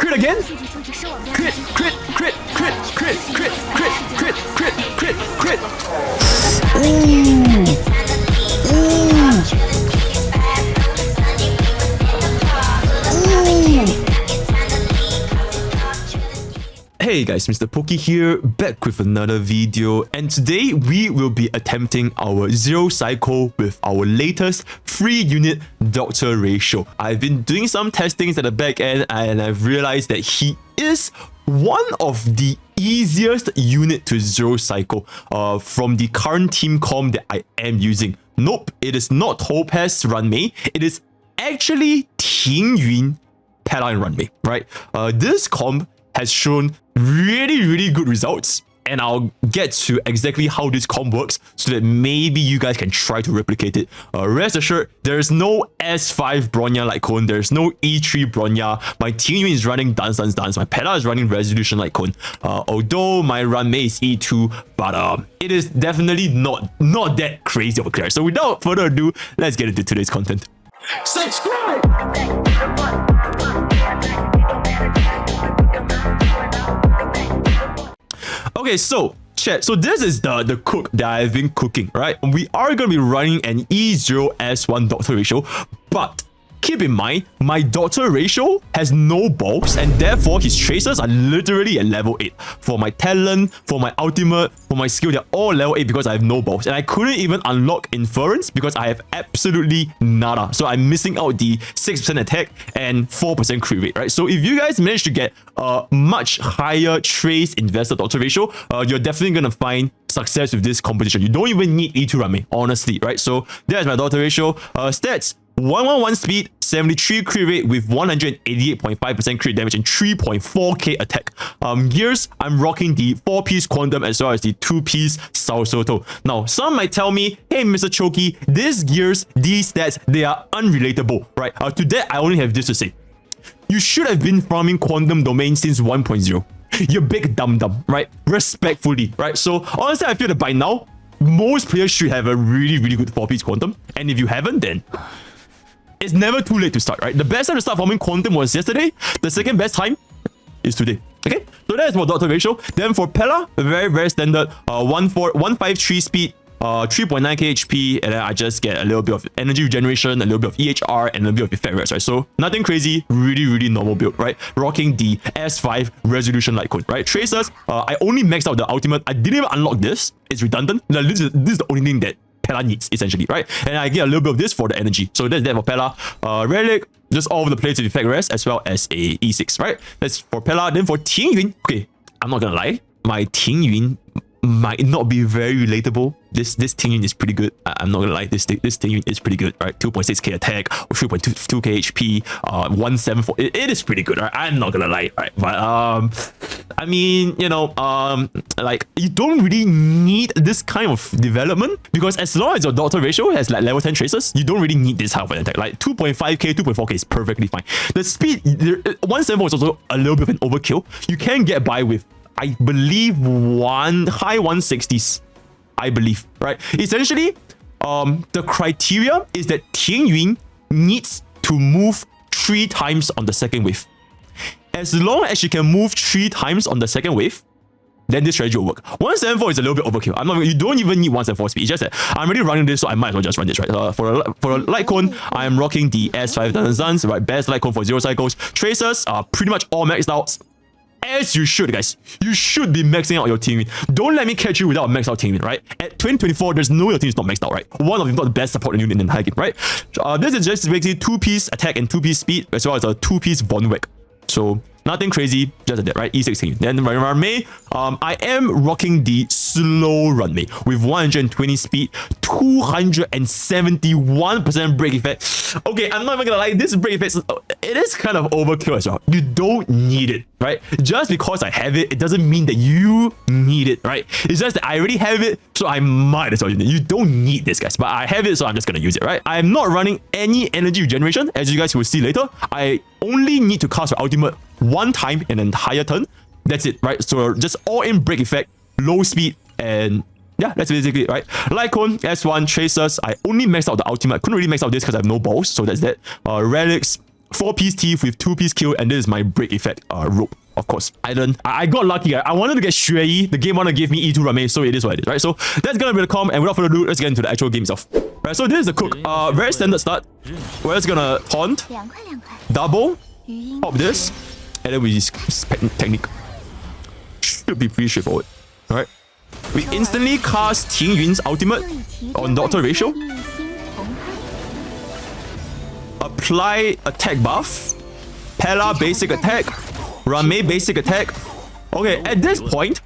Crit again. Crit, crit, crit, crit, crit, crit, crit, crit, crit, crit, crit. Ooh. Hey guys, MrPokke here, back with another video, and today we will be attempting our zero cycle with our latest 3-unit doctor ratio. I've been doing some testings at the back end and I've realized that he is one of the easiest unit to zero cycle from the current team comp that I am using. Nope, it is not Topaz Runmei, it is actually Ting Yun Pella Runmei, right? This comp has shown really good results, and I'll get to exactly how this comp works so that maybe you guys can try to replicate it. Rest assured, there's no S5 Bronya like Cone, there's no E3 Bronya. My Ting Yun is running Dance, my Pella is running Resolution like Cone. Although my Runmei is E2, but it is definitely not that crazy over here. So without further ado, let's get into today's content. Subscribe! Okay, so chat. So this is the cook that I've been cooking, right? We are going to be running an E0S1 doctor ratio, but keep in mind, my doctor ratio has no balls, and therefore his tracers are literally at level 8. For my talent, for my ultimate, for my skill, they're all level 8 because I have no balls. And I couldn't even unlock inference because I have absolutely nada. So I'm missing out the 6% attack and 4% crit rate, right? So if you guys manage to get a much higher trace invested doctor ratio, you're definitely going to find success with this competition. You don't even need E2 Runmei, honestly, right? So there's my doctor ratio. Stats: 111 speed, 73 crit rate with 188.5% crit damage and 3.4k attack. Gears, I'm rocking the 4-piece quantum as well as the 2-piece Sao Soto. Now, some might tell me, hey MrPokke, these gears, these stats, they are unrelatable, right? To that, I only have this to say. You should have been farming quantum domain since 1.0. You're big dum-dum, right? Respectfully, right? So honestly, I feel that by now, most players should have a really good 4-piece quantum. And if you haven't, then it's never too late to start, right? The best time to start forming quantum was yesterday. The second best time is today. Okay, so that's for doctor ratio. Then for Pella, very standard 153 speed, 3.9k HP, and then I just get a little bit of energy regeneration, a little bit of EHR, and a little bit of effect rates, right? So nothing crazy, really normal build, right? Rocking the S5 resolution light cone, right? Tracers, I only maxed out the ultimate. I didn't even unlock this. It's redundant. This is the only thing that Pella needs, essentially, right? And I get a little bit of this for the energy. So that's that for Pella. Relic, just all over the place with effect rest, as well as a E6, right? That's for Pella. Then for Ting Yun, okay, I'm not gonna lie, my Ting Yun might not be very relatable. This Ting Yun is pretty good. I'm not gonna lie, this Ting Yun is pretty good, right? 2.6k attack, 3.2k HP, 174. It is pretty good, right? I'm not gonna lie, right? But I mean, you know, like you don't really need this kind of development because as long as your doctor ratio has like level 10 tracers, you don't really need this type of attack. Like 2.5k, 2.4k is perfectly fine. The speed, 174 is also a little bit of an overkill. You can get by with, I believe, high 160s. I believe, right? Essentially, the criteria is that Ting Yun needs to move 3 times on the second wave. As long as she can move 3 times on the second wave, then this strategy will work. 174 is a little bit overkill. You don't even need 174 speed. It's just that I'm already running this, so I might as well just run this, right? For a light cone, I am rocking the S5 Duns, right? Best light cone for 0 cycles. Tracers are pretty much all maxed out. As you should, guys. You should be maxing out your Ting Yun. Don't let me catch you without a maxed out Ting Yun, right? At 2024, there's no way your team is not maxed out, right? One of them not the best support unit in the entire game, right? This is just basically 2-piece attack and 2-piece speed, as well as a 2-piece bond whack. So nothing crazy, just that, right? E6 Ting Yun. Then Runmei, I am rocking the slow Runmei with 120 speed, 271% break effect. Okay, I'm not even gonna lie, this break effect, it is kind of overkill as well. You don't need it, right? Just because I have it, it doesn't mean that you need it, right? It's just that I already have it, so I might as well use it. You don't need this, guys, but I have it, so I'm just gonna use it, right? I'm not running any energy regeneration, as you guys will see later. I only need to cast your ultimate 1 time in an entire turn. That's it, right? So just all in break effect, low speed, and yeah, that's basically it, right? Light cone, S1, tracers. I only maxed out the ultimate. I couldn't really max out this because I have no balls, so that's that. Relics, 4-piece teeth with 2-piece kill, and this is my break effect rope. Of course, I got lucky. I wanted to get Shui. The game wanted to give me E2 Rame, so it is what it is, right? So that's gonna be the com, and without further ado, let's get into the actual game itself. Right, so this is the cook. Very standard start. We're just gonna taunt, double, pop this, and then we just technique. Should be pretty straightforward. Alright. We instantly cast Ting Yun's ultimate on Dr. Ratio. Apply attack buff. Pella basic attack. Rame basic attack. Okay, at this point,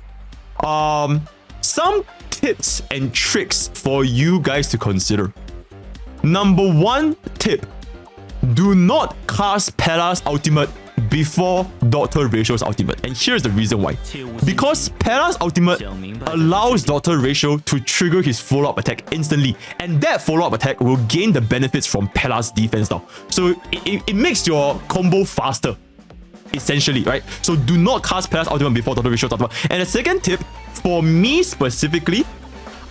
some tips and tricks for you guys to consider. Number 1 tip. Do not cast Pella's ultimate before Dr. Ratio's ultimate. And here's the reason why. Because Pella's ultimate allows Dr. Ratio to trigger his follow-up attack instantly. And that follow-up attack will gain the benefits from Pella's defense now. So it makes your combo faster, essentially, right? So do not cast Pella's ultimate before Dr. Ratio's ultimate. And the second tip, for me specifically,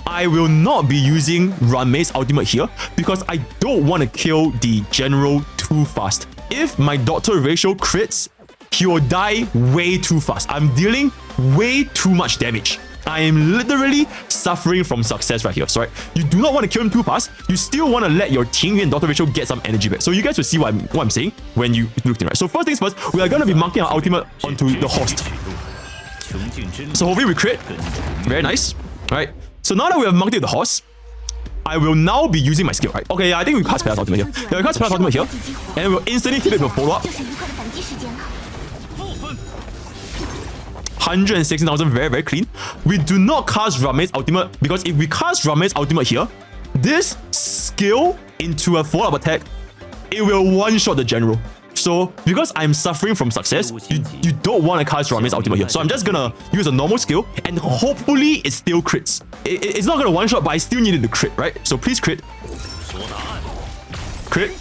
I will not be using Rame's ultimate here because I don't want to kill the general too fast. If my Dr. Ratio crits, he will die way too fast. I'm dealing way too much damage. I am literally suffering from success right here. So, right, you do not want to kill him too fast. You still want to let your Ting Yun and Dr. Ratio get some energy back. So you guys will see what I'm saying when you look in, right? So first things first, we are going to be marking our ultimate onto the host. So hopefully we crit. Very nice. All right. So now that we have marked it the horse, I will now be using my skill, right? Okay, yeah, I think we cast Pella's ultimate here. Yeah, we cast Pella's ultimate here. And we'll instantly hit it with a follow-up. 116,000, very, very clean. We do not cast Rame's ultimate because if we cast Rame's ultimate here, this skill into a follow-up attack, it will one-shot the general. So, because I'm suffering from success, you don't want to cast Rame's ultimate here. So I'm just gonna use a normal skill and hopefully it still crits. It's not gonna one-shot, but I still need it to crit, right? So please crit. Crit.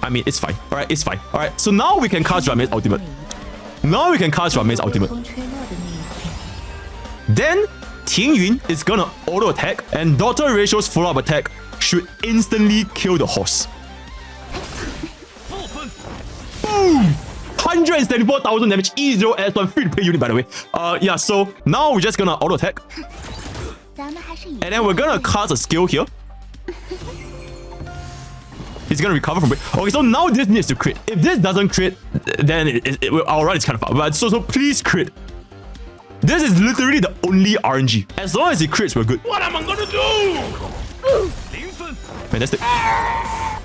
I mean, it's fine. Alright, it's fine. Alright, so now we can cast Rame's ultimate. Now we can cast Rame's ultimate. Then, Ting Yun is gonna auto-attack and Dr. Ratio's follow-up attack should instantly kill the horse. Boom! 174,000 damage, E0 S1 free to play unit, by the way. Yeah, so now we're just gonna auto attack. And then we're gonna cast a skill here. He's gonna recover from it. Okay, so now this needs to crit. If this doesn't crit, then our run is kind of far. But so please crit. This is literally the only RNG. As long as it crits, we're good. What am I gonna do? Fantastic.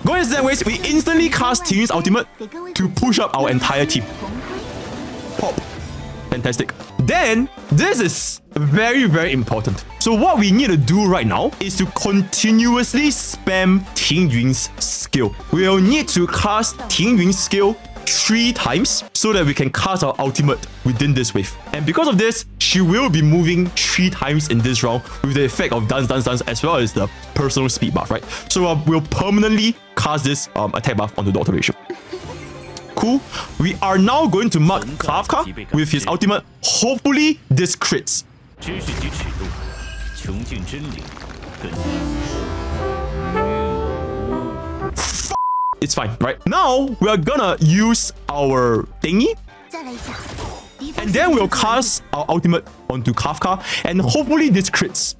Going into that ways, we instantly cast Ting Yun's ultimate to push up our entire team. Pop. Fantastic. Then, this is very, very important. So what we need to do right now is to continuously spam Ting Yun's skill. We'll need to cast Ting Yun's skill 3 times so that we can cast our ultimate within this wave. And because of this, she will be moving 3 times in this round with the effect of dance as well as the personal speed buff, right? So we'll permanently cast this attack buff onto Dr. Ratio. Cool. We are now going to mark Kafka with his ultimate. Hopefully this crits. It's fine, right? Now, we are gonna use our thingy. And then we'll cast our ultimate onto Kafka. And hopefully this crits.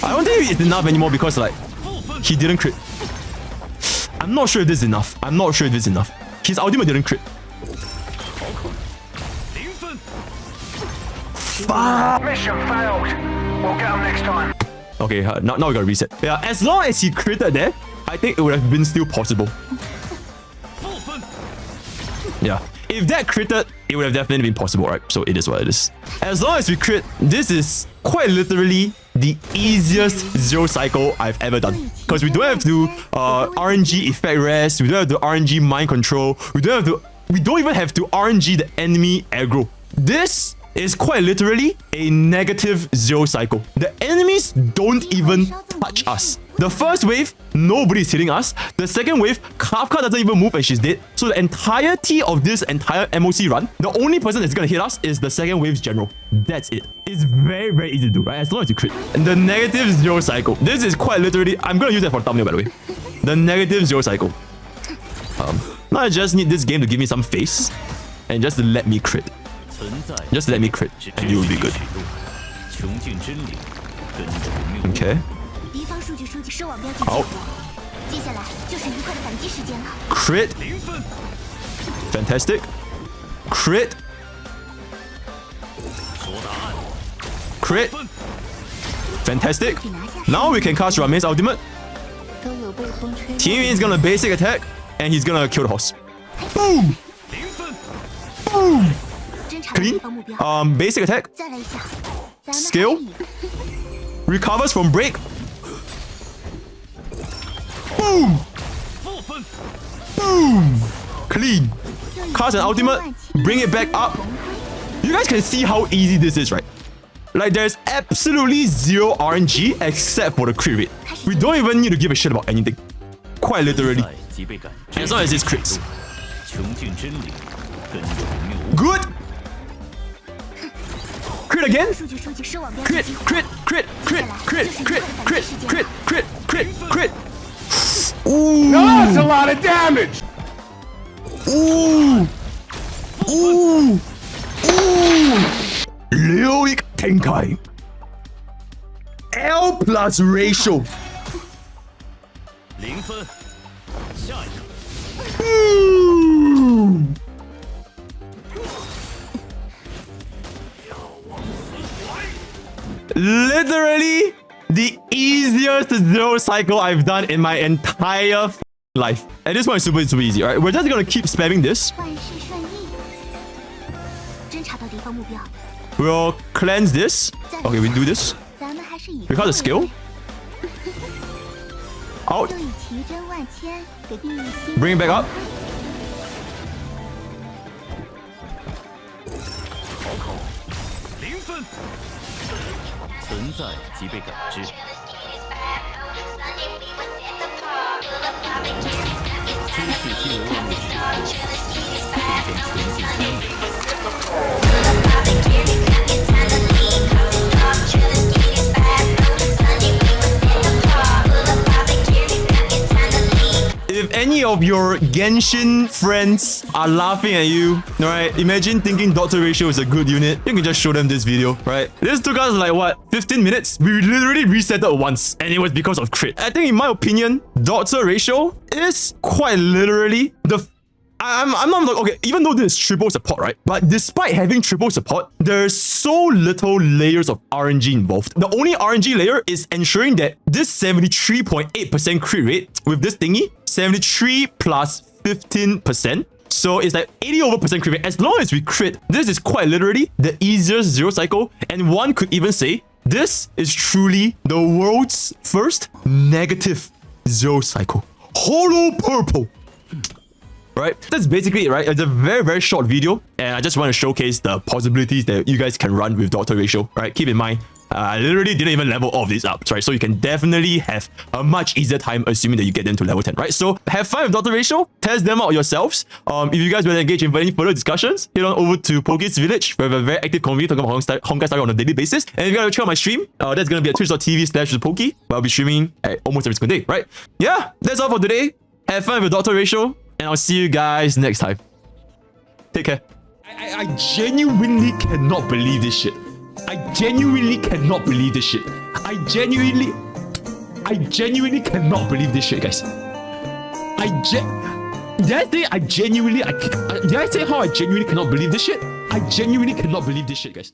I don't think it's enough anymore because, like, he didn't crit. I'm not sure if this is enough. I'm not sure if this is enough. His ultimate didn't crit. Mission failed. We'll get him next time. Okay, now we gotta reset. Yeah, as long as he critted there, I think it would have been still possible. Yeah, if that critted, it would have definitely been possible, right? So it is what it is. As long as we crit, this is quite literally the easiest zero cycle I've ever done. Because we don't have to RNG effect rest, we don't have to RNG mind control, we don't even have to RNG the enemy aggro. This is quite literally a negative zero cycle. The enemies don't even touch us. The first wave, nobody's hitting us. The second wave, Kafka doesn't even move and she's dead. So the entirety of this entire MOC run, the only person that's gonna hit us is the second wave's general. That's it. It's very, very easy to do, right? As long as you crit. And the negative zero cycle. This is quite literally, I'm gonna use that for thumbnail, by the way. The negative zero cycle. Now I just need this game to give me some face and just to let me crit. Just let me crit and you will be good. Okay. Out. Crit. Fantastic. Crit. Crit. Fantastic. Now we can cast Rame's ultimate. Tianyu is gonna basic attack and he's gonna kill the horse. Boom! Boom! Clean. Basic attack. Skill. Recovers from break. Boom! Boom! Clean. Cast an ultimate. Bring it back up. You guys can see how easy this is, right? Like, there's absolutely zero RNG except for the crit rate. We don't even need to give a shit about anything. Quite literally. As long as it's crits. Good! Crit again? Crit, crit, crit, crit, crit, crit, crit, crit, crit, crit, crit. Ooh. That's a lot of damage! Ooh. Ooh. Ooh. Heroic Tenkai. L plus ratio. Ooh. Literally the easiest zero cycle I've done in my entire life. And this one is super easy, alright? We're just gonna keep spamming this. We'll cleanse this. Okay, we do this. We got the skill. Out. Bring it back up. If any of your Genshin friends are laughing at you, alright, imagine thinking Dr. Ratio is a good unit. You can just show them this video, right? This took us like what, 15 minutes? We literally reset it once and it was because of crit. I think in my opinion, Dr. Ratio is quite literally the... I'm not like, okay, even though this is triple support, right? But despite having triple support, there's so little layers of RNG involved. The only RNG layer is ensuring that this 73.8% crit rate with this thingy, 73 plus 15%. So it's like 80% crit rate. As long as we crit, this is quite literally the easiest zero cycle. And one could even say, this is truly the world's first negative zero cycle. Holo purple. Right, that's basically it, right? It's a very, very short video, and I just want to showcase the possibilities that you guys can run with Dr. Ratio, right? Keep in mind, I literally didn't even level all of these up, right? So you can definitely have a much easier time assuming that you get them to level 10, right? So have fun with Dr. Ratio, test them out yourselves. If you guys want to engage in any further discussions, head on over to Pokke's Village. We have a very active community talking about honkaistarrail on a daily basis. And if you guys check out my stream, that's going to be at twitch.tv/Pokke, where I'll be streaming almost every single day, right? Yeah, that's all for today. Have fun with Dr. Ratio. And I'll see you guys next time. Take care. I genuinely cannot believe this shit. I genuinely cannot believe this shit. I genuinely cannot believe this shit, guys. Did I say how I genuinely cannot believe this shit? I genuinely cannot believe this shit, guys.